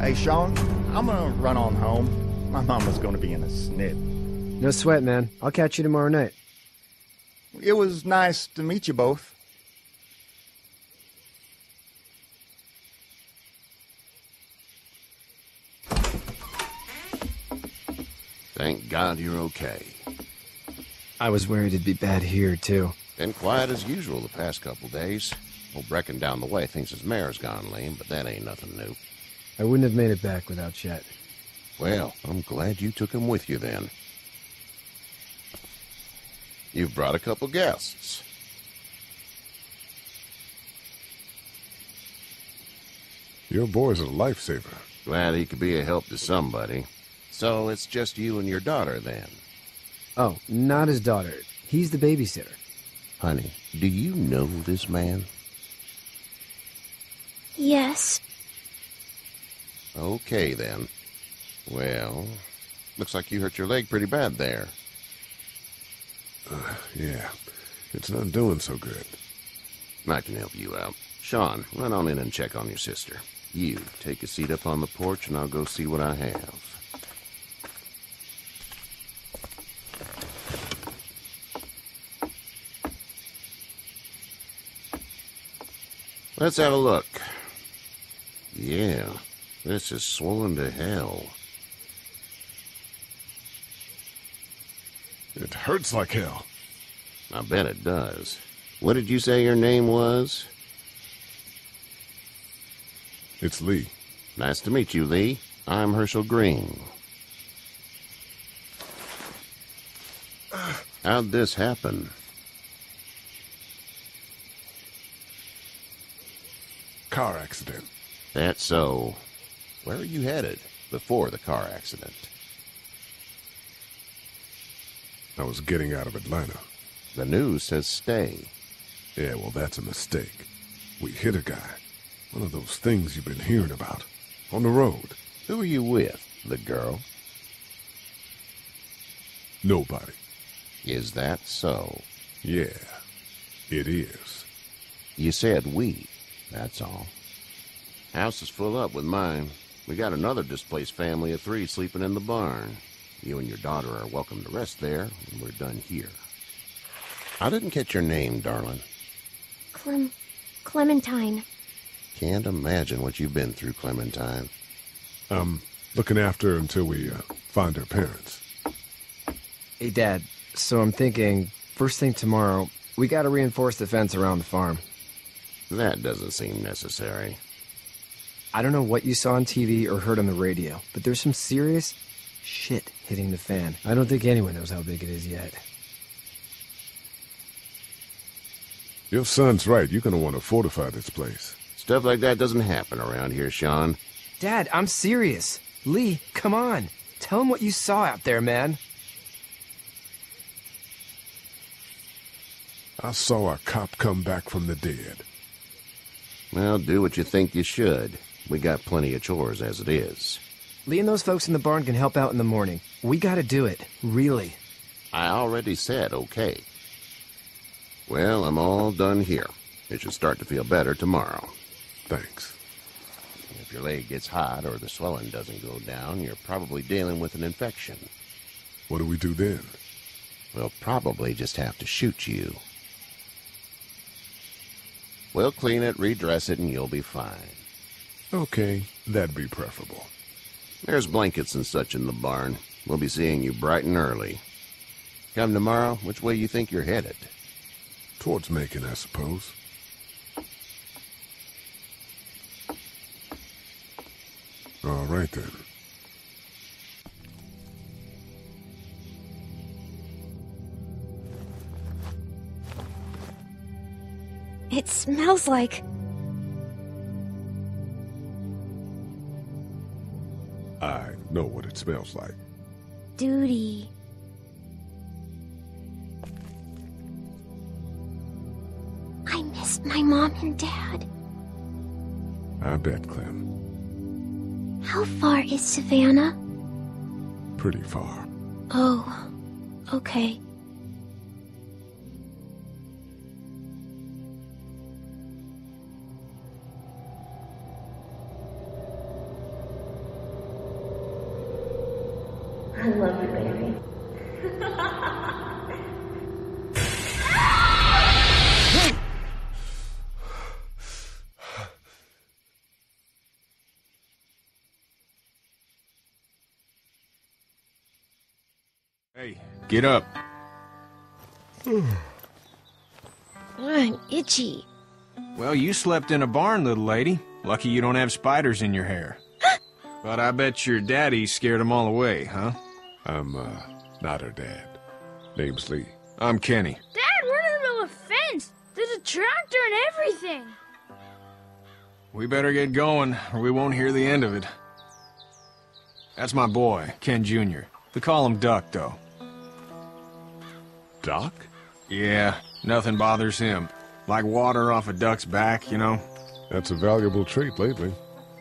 Hey, Sean, I'm gonna run on home. My mama's gonna be in a snit. No sweat, man. I'll catch you tomorrow night. It was nice to meet you both. Thank God you're okay. I was worried it'd be bad here, too. Been quiet as usual the past couple days. Old Brecken down the way thinks his mare's gone lame, but that ain't nothing new. I wouldn't have made it back without Chet. Well, I'm glad you took him with you then. You've brought a couple guests. Your boy's a lifesaver. Glad he could be a help to somebody. So it's just you and your daughter then? Oh, not his daughter. He's the babysitter. Honey, do you know this man? Yes. Okay, then. Well, looks like you hurt your leg pretty bad there. Yeah, it's not doing so good. I can help you out. Sean, run on in and check on your sister. You, take a seat up on the porch and I'll go see what I have. Let's have a look. Yeah, this is swollen to hell. It hurts like hell. I bet it does. What did you say your name was? It's Lee. Nice to meet you, Lee. I'm Herschel Green. How'd this happen? Car accident. That's so. Where are you headed before the car accident? I was getting out of Atlanta. The news says stay. Yeah, well, that's a mistake. We hit a guy. One of those things you've been hearing about. On the road. Who are you with? The girl? Nobody. Is that so? Yeah, it is. You said we. That's all. House is full up with mine. We got another displaced family of 3 sleeping in the barn. You and your daughter are welcome to rest there when we're done here. I didn't catch your name, darling. Clementine. Can't imagine what you've been through, Clementine. I'm looking after her until we find her parents. Hey, Dad. So I'm thinking, first thing tomorrow, we gotta reinforce the fence around the farm. That doesn't seem necessary. I don't know what you saw on TV or heard on the radio, but there's some serious shit hitting the fan. I don't think anyone knows how big it is yet. Your son's right. You're gonna want to fortify this place. Stuff like that doesn't happen around here, Sean. Dad, I'm serious. Lee, come on. Tell him what you saw out there, man. I saw a cop come back from the dead. Well, do what you think you should. We got plenty of chores as it is. Lee and those folks in the barn can help out in the morning. We gotta do it. Really. I already said okay. Well, I'm all done here. It should start to feel better tomorrow. Thanks. If your leg gets hot or the swelling doesn't go down, you're probably dealing with an infection. What do we do then? We'll probably just have to shoot you. We'll clean it, redress it, and you'll be fine. Okay, that'd be preferable. There's blankets and such in the barn. We'll be seeing you bright and early. Come tomorrow, which way you think you're headed? Towards Macon, I suppose. All right, then. It smells like... I know what it smells like. duty. I miss my mom and dad. I bet, Clem. How far is Savannah? Pretty far. Oh, okay. I love you, baby. Hey, get up. I'm itchy. Well, you slept in a barn, little lady. Lucky you don't have spiders in your hair. But I bet your daddy scared them all away, huh? I'm, not her dad. Name's Lee. I'm Kenny. Dad, we're in the middle of a fence. There's a tractor and everything. We better get going, or we won't hear the end of it. That's my boy, Ken Jr. We call him Duck, though. Doc? Yeah, nothing bothers him. Like water off a duck's back, you know? That's a valuable trait lately.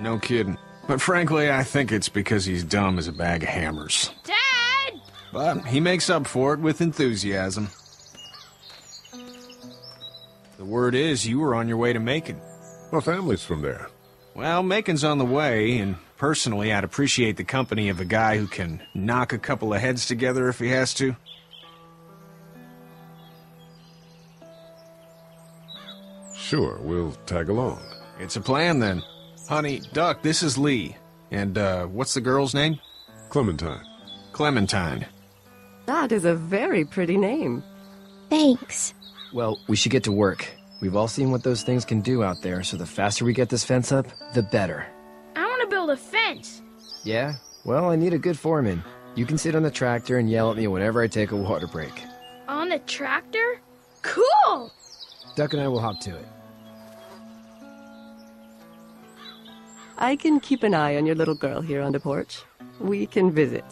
No kidding. But frankly, I think it's because he's dumb as a bag of hammers. Dad! But he makes up for it with enthusiasm. The word is you were on your way to Macon. My family's from there. Well, Macon's on the way, and personally, I'd appreciate the company of a guy who can knock a couple of heads together if he has to. Sure, we'll tag along. It's a plan, then. Honey, Duck, this is Lee. And, what's the girl's name? Clementine. Clementine. That is a very pretty name. Thanks. Well, we should get to work. We've all seen what those things can do out there, so the faster we get this fence up, the better. I want to build a fence. Yeah? Well, I need a good foreman. You can sit on the tractor and yell at me whenever I take a water break. On the tractor? Cool! Duck and I will hop to it. I can keep an eye on your little girl here on the porch. We can visit.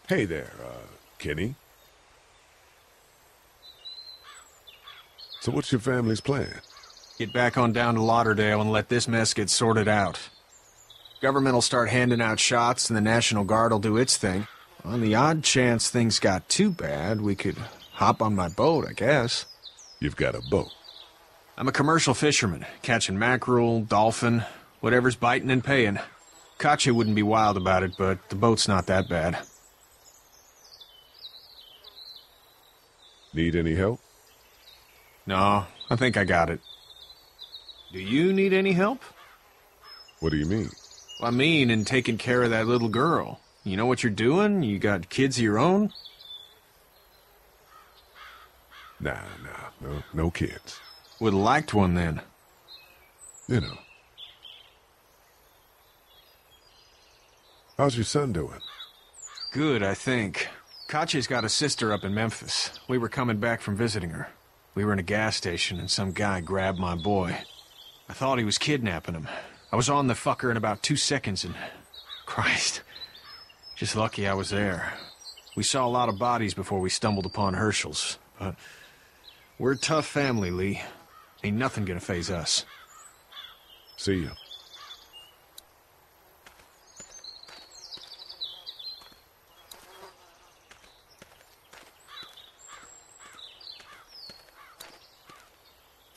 Hey there, Kenny. So what's your family's plan? Get back on down to Lauderdale and let this mess get sorted out. Government will start handing out shots and the National Guard will do its thing. On the odd chance things got too bad, we could hop on my boat, I guess. You've got a boat. I'm a commercial fisherman, catching mackerel, dolphin, whatever's biting and paying. Katya wouldn't be wild about it, but the boat's not that bad. Need any help? No, I think I got it. Do you need any help? What do you mean? I mean, in taking care of that little girl. You know what you're doing? You got kids of your own? Nah, no kids. Would've liked one then. You know. How's your son doing? Good, I think. Katya's got a sister up in Memphis. We were coming back from visiting her. We were in a gas station and some guy grabbed my boy. I thought he was kidnapping him. I was on the fucker in about 2 seconds and... Christ. Just lucky I was there. We saw a lot of bodies before we stumbled upon Herschel's. But we're a tough family, Lee. Ain't nothing gonna faze us. See you.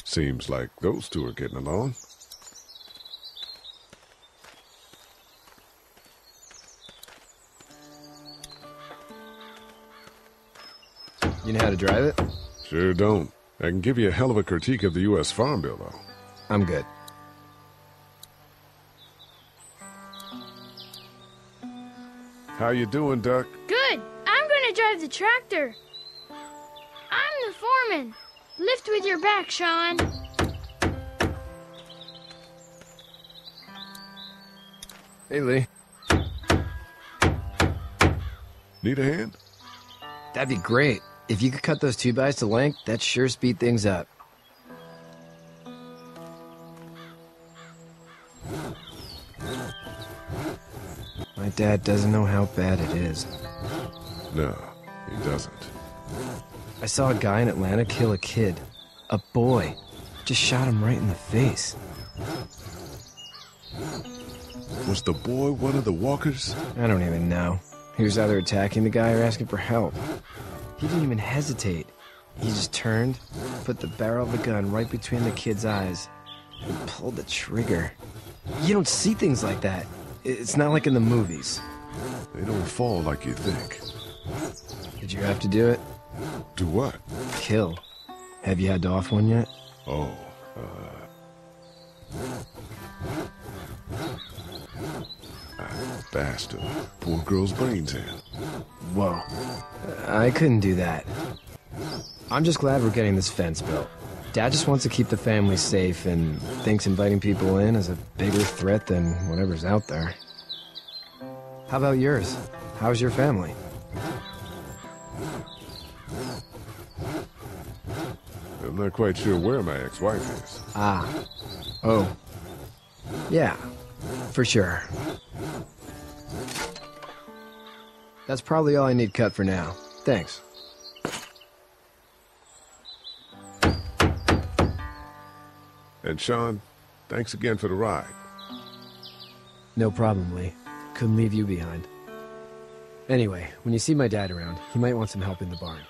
Seems like those two are getting along. You know how to drive it? Sure don't. I can give you a hell of a critique of the U.S. Farm Bill, though. I'm good. How you doing, Duck? Good. I'm gonna drive the tractor. I'm the foreman. Lift with your back, Sean. Hey, Lee. Need a hand? That'd be great. If you could cut those 2x to length, that'd sure speed things up. My dad doesn't know how bad it is. No, he doesn't. I saw a guy in Atlanta kill a kid. A boy. Just shot him right in the face. Was the boy one of the walkers? I don't even know. He was either attacking the guy or asking for help. He didn't even hesitate. He just turned, put the barrel of the gun right between the kid's eyes, and pulled the trigger. You don't see things like that. It's not like in the movies. They don't fall like you think. Did you have to do it? Do what? Kill. Have you had to off one yet? Oh, bastard. Poor girl's brains in. Whoa. I couldn't do that. I'm just glad we're getting this fence built. Dad just wants to keep the family safe and thinks inviting people in is a bigger threat than whatever's out there. How about yours? How's your family? I'm not quite sure where my ex-wife is. Ah. Oh. Yeah. For sure. That's probably all I need cut for now. Thanks. And Sean, thanks again for the ride. No problem, Lee. Couldn't leave you behind. Anyway, when you see my dad around, he might want some help in the barn.